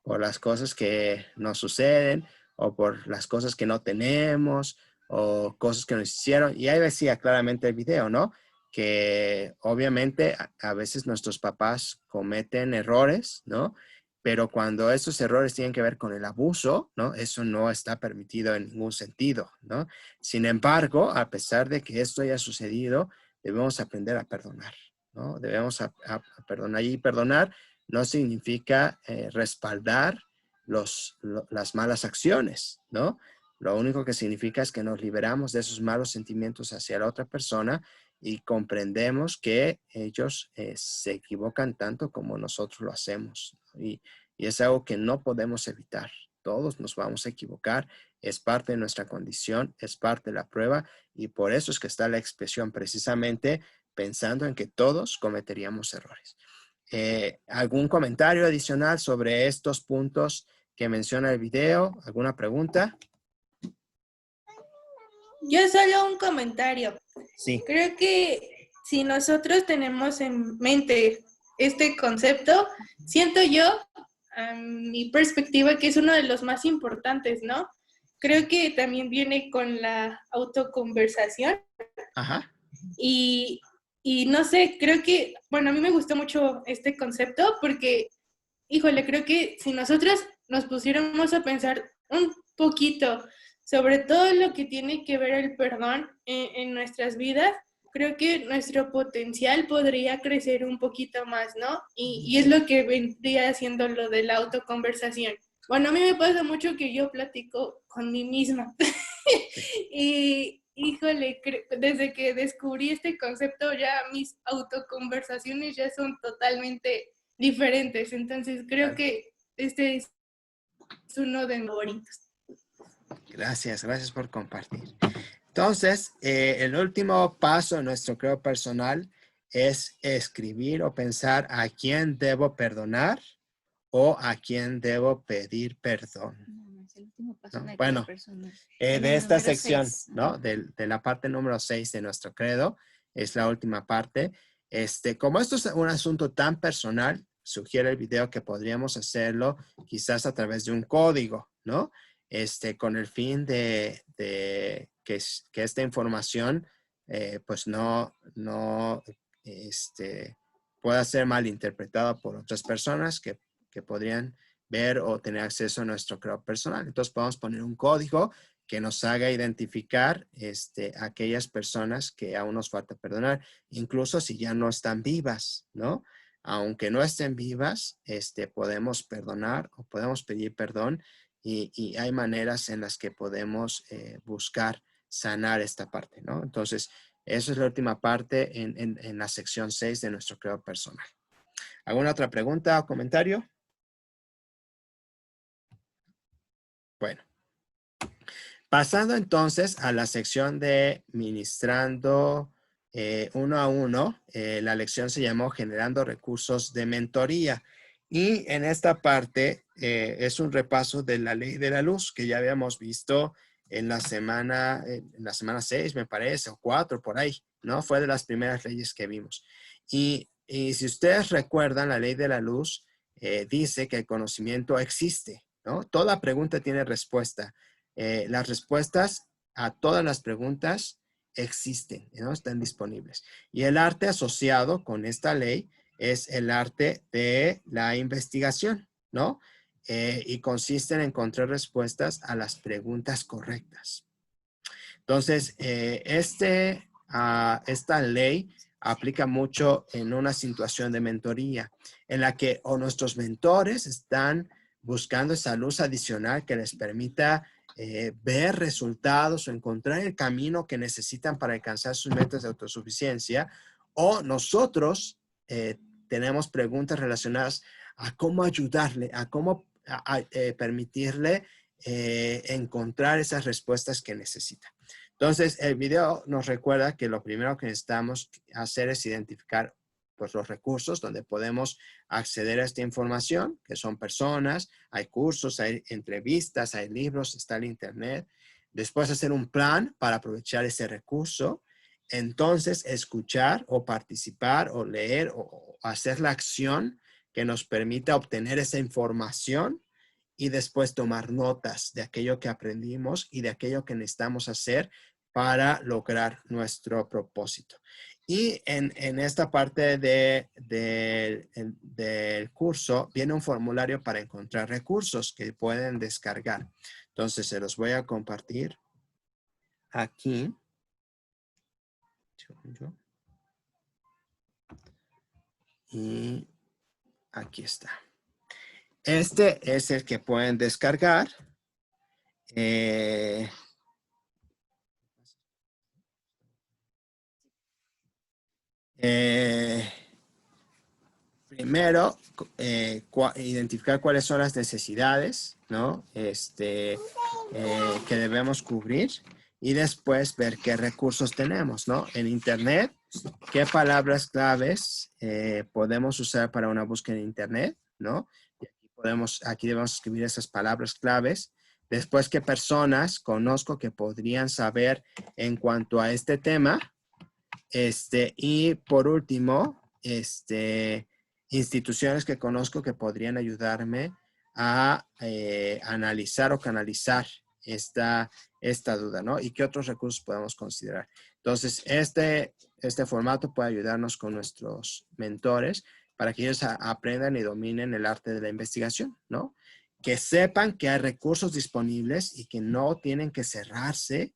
Por las cosas que nos suceden o por las cosas que no tenemos o cosas que nos hicieron. Y ahí decía claramente el video, ¿no? Que obviamente a veces nuestros papás cometen errores, ¿no? Pero cuando esos errores tienen que ver con el abuso, ¿no? Eso no está permitido en ningún sentido, ¿no? Sin embargo, a pesar de que esto haya sucedido, debemos aprender a perdonar, ¿no? Debemos a perdonar. Y perdonar no significa respaldar las malas acciones, ¿no? Lo único que significa es que nos liberamos de esos malos sentimientos hacia la otra persona y comprendemos que ellos se equivocan tanto como nosotros lo hacemos, ¿no? Y es algo que no podemos evitar. Todos nos vamos a equivocar, es parte de nuestra condición, es parte de la prueba y por eso es que está la expresión precisamente pensando en que todos cometeríamos errores. ¿Algún comentario adicional sobre estos puntos que menciona el video? ¿Alguna pregunta? Yo solo un comentario. Sí. Creo que si nosotros tenemos en mente este concepto, siento yo, a mi perspectiva, que es uno de los más importantes, ¿no? Creo que también viene con la autoconversación. Ajá. Y no sé, creo que, bueno, a mí me gustó mucho este concepto porque, híjole, creo que si nosotros nos pusiéramos a pensar un poquito sobre todo lo que tiene que ver el perdón en nuestras vidas, creo que nuestro potencial podría crecer un poquito más, ¿no? Y es lo que vendría haciendo lo de la autoconversación. Bueno, a mí me pasa mucho que yo platico con mí misma. Y, híjole, desde que descubrí este concepto, ya mis autoconversaciones ya son totalmente diferentes. Entonces, creo que este es uno de mis favoritos. Gracias por compartir. Entonces, el último paso en nuestro creo personal es escribir o pensar a quién debo perdonar o a quién debo pedir perdón. No, es el último paso, ¿No? de Bueno, de esta sección, 6. ¿No? De la parte número 6 de nuestro credo, es la última parte. Como esto es un asunto tan personal, sugiere el video que podríamos hacerlo quizás a través de un código, ¿no? Con el fin de que esta información pues no pueda ser malinterpretada por otras personas que podrían ver o tener acceso a nuestro creo personal. Entonces podemos poner un código que nos haga identificar aquellas personas que aún nos falta perdonar, incluso si ya no están vivas, ¿no? Aunque no estén vivas, podemos perdonar o podemos pedir perdón y hay maneras en las que podemos buscar sanar esta parte, ¿no? Entonces, Eso es la última parte en la sección 6 de nuestro credo personal. ¿Alguna otra pregunta o comentario? Bueno. Pasando entonces a la sección de ministrando uno a uno, la lección se llamó Generando Recursos de Mentoría. Y en esta parte es un repaso de la ley de la luz que ya habíamos visto en la semana 6, me parece, o 4, por ahí, ¿no? Fue de las primeras leyes que vimos. Y si ustedes recuerdan, la ley de la luz dice que el conocimiento existe, ¿no? Toda pregunta tiene respuesta. Las respuestas a todas las preguntas existen, ¿no? Están disponibles. Y el arte asociado con esta ley es el arte de la investigación, ¿no? Y consiste en encontrar respuestas a las preguntas correctas. Entonces, esta ley aplica mucho en una situación de mentoría en la que nuestros mentores están buscando esa luz adicional que les permita ver resultados o encontrar el camino que necesitan para alcanzar sus metas de autosuficiencia, o nosotros tenemos preguntas relacionadas a cómo ayudarle, a cómo permitirle encontrar esas respuestas que necesita. Entonces, el video nos recuerda que lo primero que necesitamos hacer es identificar pues, los recursos donde podemos acceder a esta información, que son personas, hay cursos, hay entrevistas, hay libros, está el internet. Después hacer un plan para aprovechar ese recurso. Entonces, escuchar o participar o leer o hacer la acción que nos permita obtener esa información y después tomar notas de aquello que aprendimos y de aquello que necesitamos hacer para lograr nuestro propósito. Y en esta parte del curso viene un formulario para encontrar recursos que pueden descargar. Entonces, se los voy a compartir aquí. Y aquí está. Este es el que pueden descargar. Primero, identificar cuáles son las necesidades, ¿no? Que debemos cubrir, y después ver qué recursos tenemos, ¿no? En Internet, qué palabras claves podemos usar para una búsqueda en Internet, ¿no? Aquí debemos escribir esas palabras claves. Después, qué personas conozco que podrían saber en cuanto a este tema. Y por último, instituciones que conozco que podrían ayudarme a analizar o canalizar esta duda, ¿no? Y qué otros recursos podemos considerar. Entonces, este formato puede ayudarnos con nuestros mentores para que ellos aprendan y dominen el arte de la investigación, ¿no? Que sepan que hay recursos disponibles y que no tienen que cerrarse,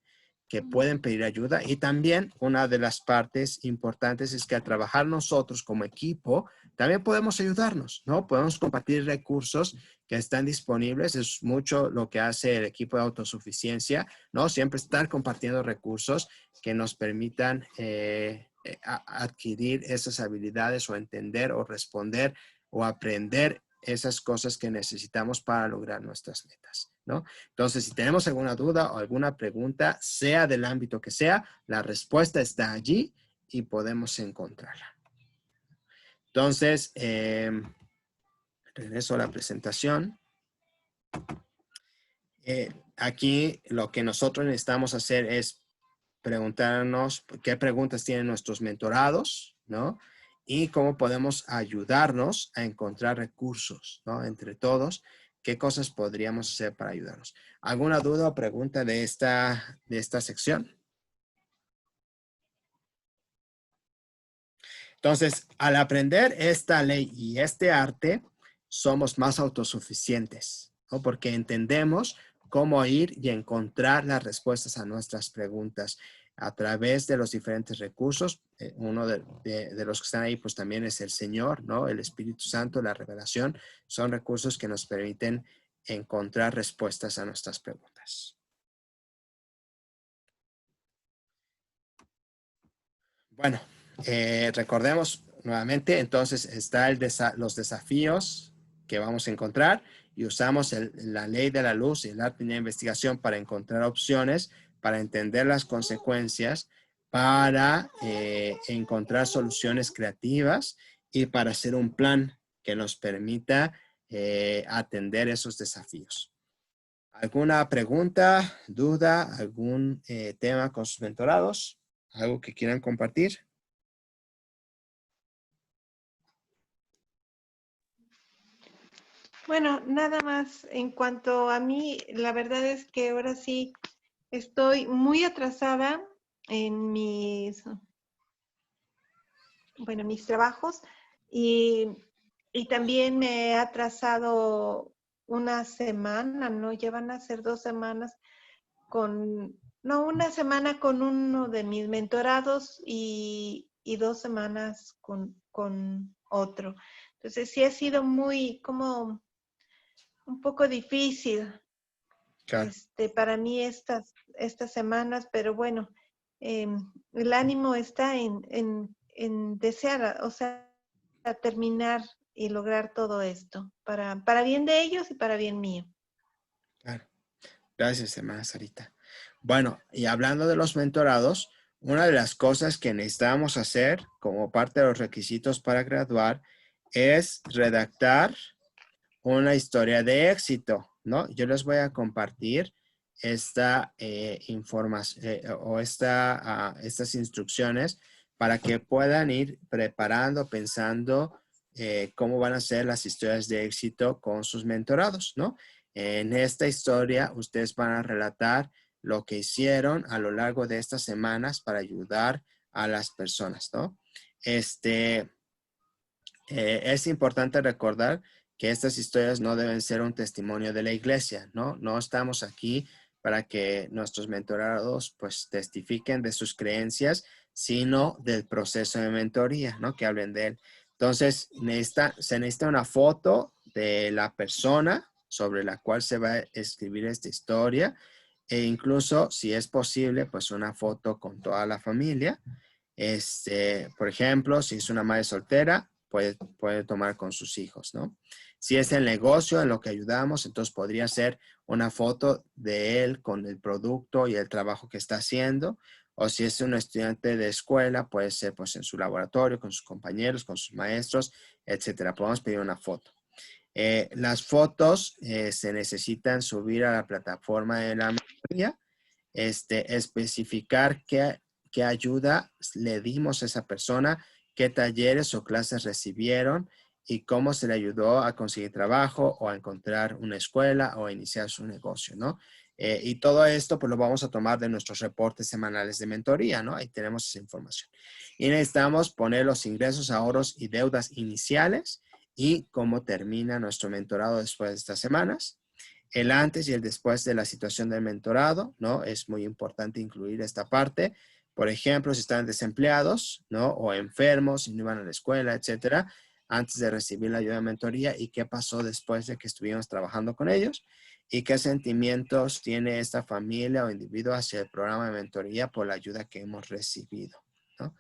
que pueden pedir ayuda. Y también una de las partes importantes es que al trabajar nosotros como equipo, también podemos ayudarnos, ¿no? Podemos compartir recursos que están disponibles. Es mucho lo que hace el equipo de autosuficiencia, ¿no? Siempre estar compartiendo recursos que nos permitan adquirir esas habilidades o entender o responder o aprender esas cosas que necesitamos para lograr nuestras metas, ¿no? Entonces, si tenemos alguna duda o alguna pregunta, sea del ámbito que sea, la respuesta está allí y podemos encontrarla. Entonces, regreso a la presentación. Aquí lo que nosotros necesitamos hacer es preguntarnos qué preguntas tienen nuestros mentorados, ¿no? Y cómo podemos ayudarnos a encontrar recursos, ¿no? Entre todos, ¿qué cosas podríamos hacer para ayudarnos? ¿Alguna duda o pregunta de esta sección? Entonces, al aprender esta ley y este arte, somos más autosuficientes, ¿no? Porque entendemos cómo ir y encontrar las respuestas a nuestras preguntas a través de los diferentes recursos. Uno de los que están ahí, pues también es el Señor, ¿no? El Espíritu Santo, la revelación, son recursos que nos permiten encontrar respuestas a nuestras preguntas. Bueno, recordemos nuevamente, entonces está los desafíos que vamos a encontrar y usamos la ley de la luz y el arte de la investigación para encontrar opciones, para entender las consecuencias, para encontrar soluciones creativas y para hacer un plan que nos permita atender esos desafíos. ¿Alguna pregunta, duda, algún tema con sus mentorados? ¿Algo que quieran compartir? Bueno, nada más en cuanto a mí, la verdad es que ahora sí estoy muy atrasada en mis trabajos y también me he atrasado una semana, ¿no? Ya van a ser 2 semanas una semana con uno de mis mentorados y 2 semanas con otro. Entonces sí ha sido como un poco difícil Claro. para mí estas semanas, pero bueno, el ánimo está en desear, o sea, terminar y lograr todo esto, para bien de ellos y para bien mío. Claro. Gracias, hermana Sarita. Bueno, y hablando de los mentorados, una de las cosas que necesitamos hacer como parte de los requisitos para graduar es redactar una historia de éxito, ¿no? Yo les voy a compartir esta información o estas instrucciones para que puedan ir preparando, pensando cómo van a ser las historias de éxito con sus mentorados, ¿no? En esta historia, ustedes van a relatar lo que hicieron a lo largo de estas semanas para ayudar a las personas, ¿no? Es importante recordar que estas historias no deben ser un testimonio de la iglesia, ¿no? No estamos aquí para que nuestros mentorados pues testifiquen de sus creencias, sino del proceso de mentoría, ¿no? Que hablen de él. Entonces, se necesita una foto de la persona sobre la cual se va a escribir esta historia e incluso, si es posible, pues una foto con toda la familia. Por ejemplo, si es una madre soltera, puede tomar con sus hijos, ¿no? Si es el negocio en lo que ayudamos, entonces podría ser una foto de él con el producto y el trabajo que está haciendo. O si es un estudiante de escuela, puede ser pues en su laboratorio, con sus compañeros, con sus maestros, etcétera. Podemos pedir una foto. Las fotos se necesitan subir a la plataforma de la mentoría, especificar qué ayuda le dimos a esa persona, qué talleres o clases recibieron y cómo se le ayudó a conseguir trabajo o a encontrar una escuela o a iniciar su negocio, ¿no? Y todo esto pues lo vamos a tomar de nuestros reportes semanales de mentoría, ¿no? Ahí tenemos esa información. Y necesitamos poner los ingresos, ahorros y deudas iniciales y cómo termina nuestro mentorado después de estas semanas. El antes y el después de la situación del mentorado, ¿no? Es muy importante incluir esta parte. Por ejemplo, si están desempleados, ¿no? O enfermos, si no iban a la escuela, etcétera, antes de recibir la ayuda de mentoría y qué pasó después de que estuvimos trabajando con ellos y qué sentimientos tiene esta familia o individuo hacia el programa de mentoría por la ayuda que hemos recibido, ¿no?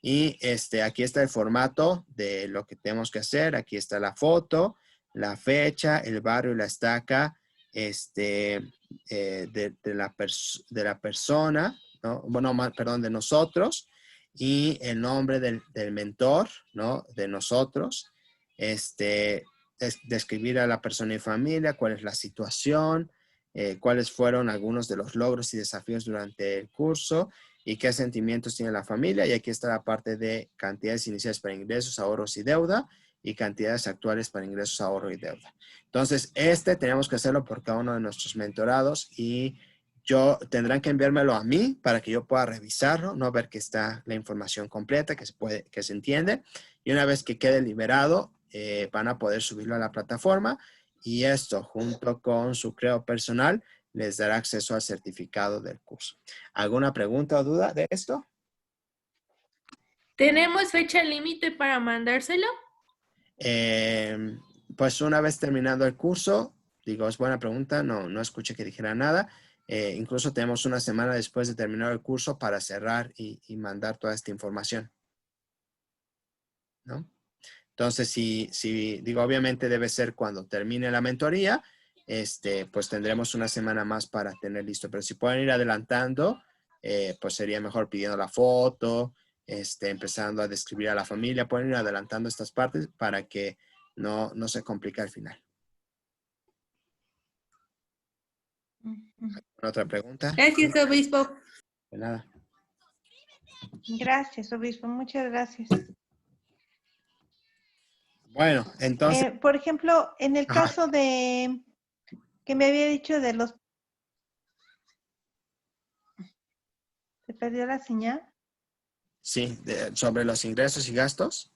Y aquí está el formato de lo que tenemos que hacer. Aquí está la foto, la fecha, el barrio y la estaca de la persona, ¿no? Bueno, perdón, de nosotros y el nombre del mentor, ¿no? De nosotros. Describir a la persona y familia, cuál es la situación, cuáles fueron algunos de los logros y desafíos durante el curso y qué sentimientos tiene la familia. Y aquí está la parte de cantidades iniciales para ingresos, ahorros y deuda y cantidades actuales para ingresos, ahorro y deuda. Entonces, tenemos que hacerlo por cada uno de nuestros mentorados y tendrán que enviármelo a mí para que yo pueda revisarlo, no ver que está la información completa, que se entiende. Y una vez que quede liberado, van a poder subirlo a la plataforma y esto, junto con su correo personal, les dará acceso al certificado del curso. ¿Alguna pregunta o duda de esto? ¿Tenemos fecha límite para mandárselo? Pues una vez terminado el curso, digo, es buena pregunta, no escuché que dijera nada. Incluso tenemos una semana después de terminar el curso para cerrar y mandar toda esta información, ¿no? Entonces, digo, obviamente debe ser cuando termine la mentoría, pues tendremos una semana más para tener listo. Pero si pueden ir adelantando, pues sería mejor pidiendo la foto, empezando a describir a la familia. Pueden ir adelantando estas partes para que no se complique al final. ¿Otra pregunta? Gracias, obispo. De nada. Gracias, obispo. Muchas gracias. Bueno, entonces... Por ejemplo, en el Ajá. caso de que me había dicho de los... ¿Se perdió la señal? Sí, sobre los ingresos y gastos.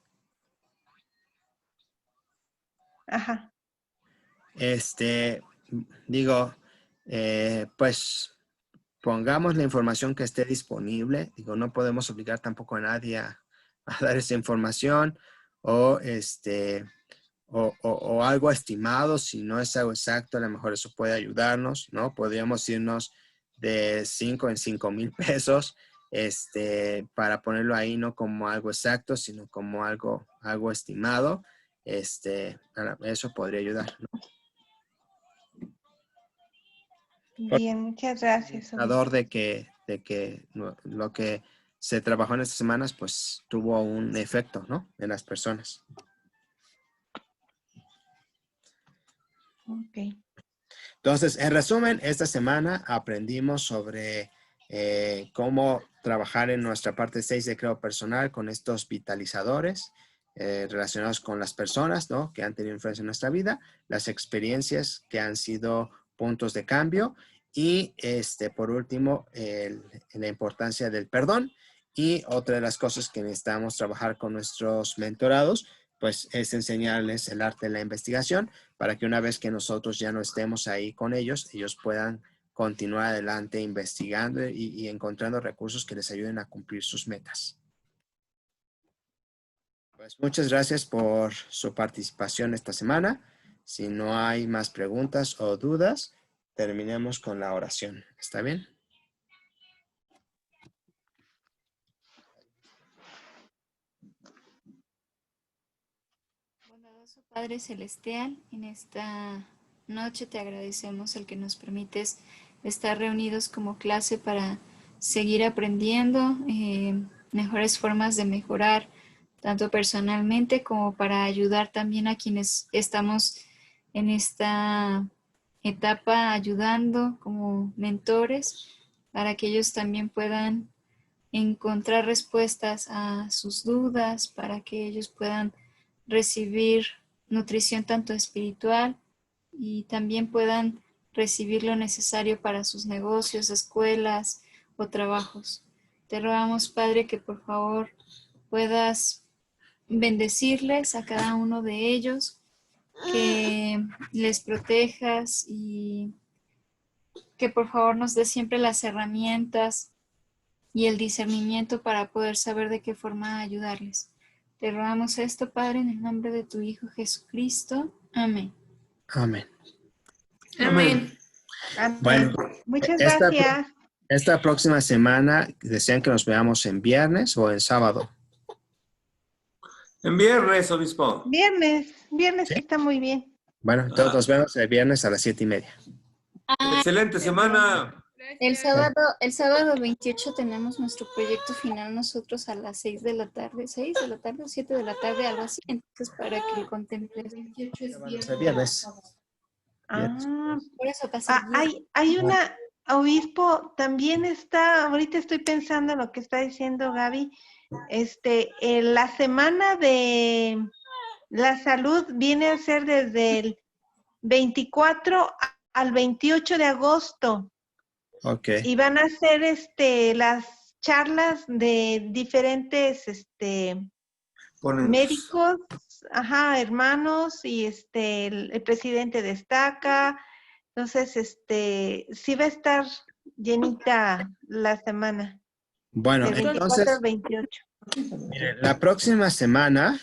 Ajá. Digo, pues pongamos la información que esté disponible. Digo, no podemos obligar tampoco a nadie a dar esa información o algo estimado. Si no es algo exacto, a lo mejor eso puede ayudarnos, ¿no? Podríamos irnos de 5 en 5,000 pesos, para ponerlo ahí no como algo exacto, sino como algo estimado. Eso podría ayudar, ¿no? Bien, muchas gracias, obispo. De que lo que se trabajó en estas semanas, pues tuvo un efecto, ¿no? En las personas. Ok. Entonces, en resumen, esta semana aprendimos sobre cómo trabajar en nuestra parte 6 de Creo Personal con estos vitalizadores relacionados con las personas, ¿no? Que han tenido influencia en nuestra vida, las experiencias que han sido puntos de cambio y, por último, la importancia del perdón. Y otra de las cosas que necesitamos trabajar con nuestros mentorados, pues es enseñarles el arte de la investigación para que una vez que nosotros ya no estemos ahí con ellos puedan continuar adelante investigando y encontrando recursos que les ayuden a cumplir sus metas. Pues muchas gracias por su participación esta semana. Si no hay más preguntas o dudas, terminemos con la oración. ¿Está bien? Bondadoso Padre Celestial, en esta noche te agradecemos el que nos permites estar reunidos como clase para seguir aprendiendo mejores formas de mejorar, tanto personalmente como para ayudar también a quienes estamos en esta etapa ayudando como mentores, para que ellos también puedan encontrar respuestas a sus dudas, para que ellos puedan recibir nutrición tanto espiritual y también puedan recibir lo necesario para sus negocios, escuelas o trabajos. Te rogamos, Padre, que por favor puedas bendecirles a cada uno de ellos, que les protejas y que por favor nos des siempre las herramientas y el discernimiento para poder saber de qué forma ayudarles. Te rogamos esto, Padre, en el nombre de tu Hijo Jesucristo. Amén. Amén. Amén. Amén. Bueno, Muchas gracias. Esta próxima semana desean que nos veamos en viernes o en sábado. En viernes, obispo. Viernes ¿Sí? está muy bien. Bueno, entonces nos vemos el viernes a las 7:30. Excelente semana. El sábado 28 tenemos nuestro proyecto final nosotros a las 6 de la tarde, 6 de la tarde o 7 de la tarde, algo así. Entonces, para que contemples. 28 es viernes. El viernes. Por eso pasa. Hay una, obispo, también está, ahorita estoy pensando en lo que está diciendo Gaby, la semana de la salud viene a ser desde el 24 al 28 de agosto. Ok. Y van a hacer las charlas de diferentes médicos, hermanos, y el presidente destaca. Entonces, sí va a estar llenita la semana. Bueno, del 24 entonces, al 28. miren, la próxima semana,